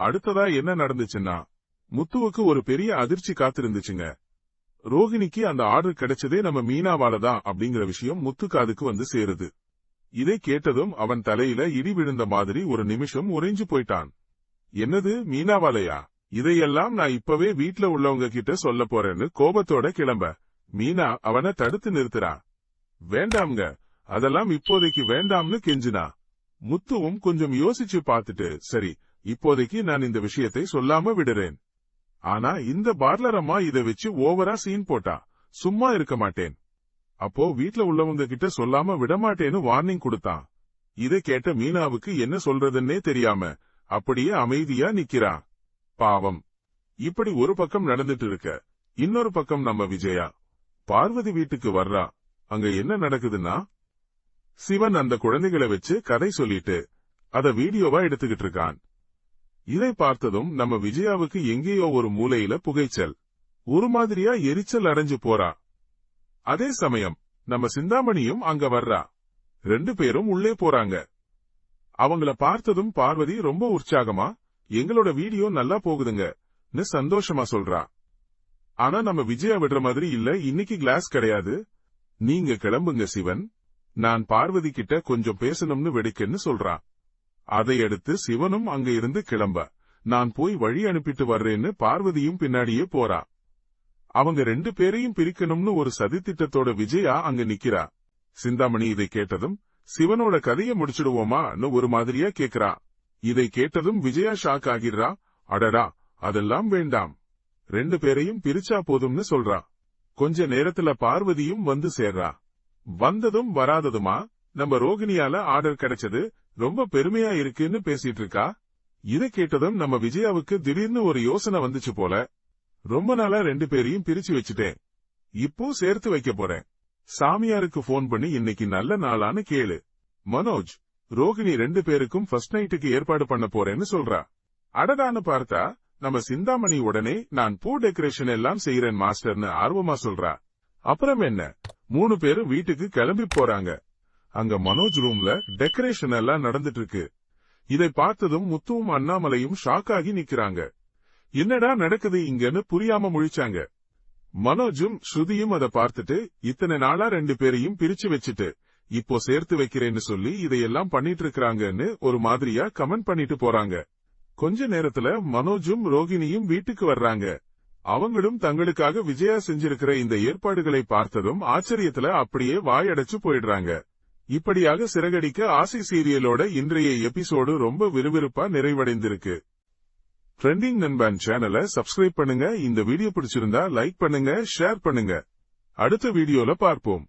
அடுத்ததா என்ன நடந்துச்சுன்னா, முத்துவுக்கு ஒரு பெரிய அதிர்ச்சி காத்திருந்துச்சுங்க. ரோகிணிக்கு அந்த ஆர்டர் கிடைச்சதே நம்ம மீனாவால தான் அப்படிங்கிற விஷயம் முத்து காதுக்கு வந்து சேருது. இதை கேட்டதும் அவன் தலையில இடி விழுந்த மாதிரி ஒரு நிமிஷம் உறைஞ்சு போயிட்டான். என்னது, மீனாவாலையா? இதையெல்லாம் நான் இப்பவே வீட்ல உள்ளவங்க கிட்ட சொல்ல போறேன்னு கோபத்தோட கிளம்ப மீனா அவனை தடுத்து நிறுத்துறா. வேண்டாம்ங்க, அதெல்லாம் இப்போதைக்கு வேண்டாம்னு கெஞ்சினா. முத்துவும் கொஞ்சம் யோசிச்சு பார்த்துட்டு, சரி இப்போதைக்கு நான் இந்த விஷயத்தை சொல்லாம விடுறேன். ஆனா இந்த பார்லர் அம்மா இதை வச்சு ஓவரா சீன் போட்டா சும்மா இருக்க மாட்டேன். அப்போ வீட்ல உள்ளவங்க கிட்ட சொல்லாம விடமாட்டேன்னு வார்னிங் கொடுத்தான். இதை கேட்ட மீனாவுக்கு என்ன சொல்றதுன்னே தெரியாம அப்படியே அமைதியா நிக்கிறா. பாவம். இப்படி ஒரு பக்கம் நடந்துட்டு இருக்க, இன்னொரு பக்கம் நம்ம விஜயா பார்வதி வீட்டுக்கு வர்றா. அங்க என்ன நடக்குதுன்னா, சிவன் அந்த குழந்தைகளை வச்சு கதை சொல்லிட்டு அத வீடியோவா எடுத்துக்கிட்டு இருக்கான். இதை பார்த்ததும் நம்ம விஜயாவுக்கு எங்கேயோ ஒரு மூலையில புகைச்சல், ஒரு மாதிரியா எரிச்சல் அடைஞ்சு போறா. அதே சமயம் நம்ம சிந்தாமணியும் அங்க வர்றா. 2 பேரும் உள்ளே போறாங்க. அவங்கள பார்த்ததும் பார்வதி ரொம்ப உற்சாகமா, எங்களோட வீடியோ நல்லா போகுதுங்கன்னு சந்தோஷமா சொல்றா. ஆனா நம்ம விஜயா விடுற மாதிரி இல்ல, இன்னைக்கு கிளாஸ் கிடையாது, நீங்க கிளம்புங்க சிவன், நான் பார்வதி கிட்ட கொஞ்சம் பேசணும்னு வெடிக்கன்னு சொல்றா. அதையடுத்து சிவனும் அங்க இருந்து கிளம்ப, நான் போய் வழி அனுப்பிட்டு வர்றேன்னு பார்வதியும் பின்னாடியே போறா. அவங்க 2 பேரையும் பிரிக்கணும்னு ஒரு சதித்திட்டத்தோட விஜயா அங்க நிக்கிறா. சிந்தாமணி இதை கேட்டதும், சிவனோட கதையை முடிச்சிடுவோமான்னு ஒரு மாதிரியா கேக்குறா. இதை கேட்டதும் விஜயா ஷாக் ஆகிறா. அடடா, அதெல்லாம் வேண்டாம், 2 பேரையும் பிரிச்சா போதும்னு சொல்றா. கொஞ்ச நேரத்துல பார்வதியும் வந்து சேர்றா. வந்ததும் வராததுமா, நம்ம ரோகிணியால ஆர்டர் கிடைச்சது, ரொம்ப பெருமையா இருக்குன்னு பேசிட்டு இருக்கா. இதை கேட்டதும் நம்ம விஜயாவுக்கு திடீர்னு ஒரு யோசனை வந்துச்சு போல. ரொம்ப நாளா 2 பேரையும் பிரிச்சு வச்சுட்டேன், இப்போ சேர்த்து வைக்க போறேன். சாமியாருக்கு போன் பண்ணி இன்னைக்கு நல்ல நாளான்னு கேளு. மனோஜ், ரோகிணி 2 பேருக்கும் ஃபர்ஸ்ட் நைட்டுக்கு ஏற்பாடு பண்ண போறேன்னு சொல்றா. அடடான்னு பார்த்தா நம்ம சிந்தாமணி உடனே நான் பூ டெக்கரேஷன் எல்லாம் செய்யறேன் மாஸ்டர்னு ஆர்வமா சொல்றா. அப்புறம் என்ன, 3 பேரும் வீட்டுக்கு கிளம்பி போறாங்க. அங்க மனோஜ் ரூம்ல டெக்கரேஷன் எல்லாம் நடந்துட்டு இருக்கு. இதை பார்த்ததும் முத்துவும் அண்ணாமலையும் ஷாக் ஆகி நிக்கிறாங்க. என்னடா நடக்குது இங்கன்னு புரியாம முழிச்சாங்க. மனோஜும் ஸ்ருதியும் அதை பார்த்துட்டு, இத்தனை நாளா 2 பேரையும் பிரிச்சு வச்சுட்டு இப்போ சேர்த்து வைக்கிறேன்னு சொல்லி இதையெல்லாம் பண்ணிட்டு இருக்காங்கன்னு ஒரு மாதிரியா கமெண்ட் பண்ணிட்டு போறாங்க. கொஞ்ச நேரத்துல மனோஜும் ரோகிணியும் வீட்டுக்கு வர்றாங்க. அவங்களும் தங்களுக்காக விஜயா செஞ்சிருக்கிற இந்த ஏற்பாடுகளை பார்த்ததும் ஆச்சரியத்துல அப்படியே வாயடைச்சு போயிடுறாங்க. இப்படியாக சிறகடிக்க ஆசை சீரியலோட இன்றைய எபிசோடு ரொம்ப விறுவிறுப்பா நிறைவடைந்திருக்கு. ட்ரெண்டிங் நண்பன் சேனலை சப்ஸ்கிரைப் பண்ணுங்க. இந்த வீடியோ பிடிச்சிருந்தா லைக் பண்ணுங்க, ஷேர் பண்ணுங்க. அடுத்த வீடியோல பார்ப்போம்.